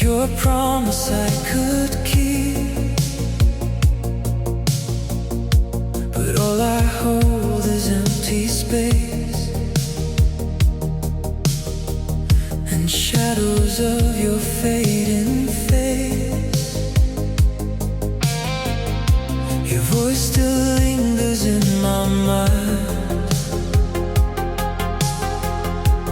Your promise I could keep, but all I hold is empty space and shadows of your face.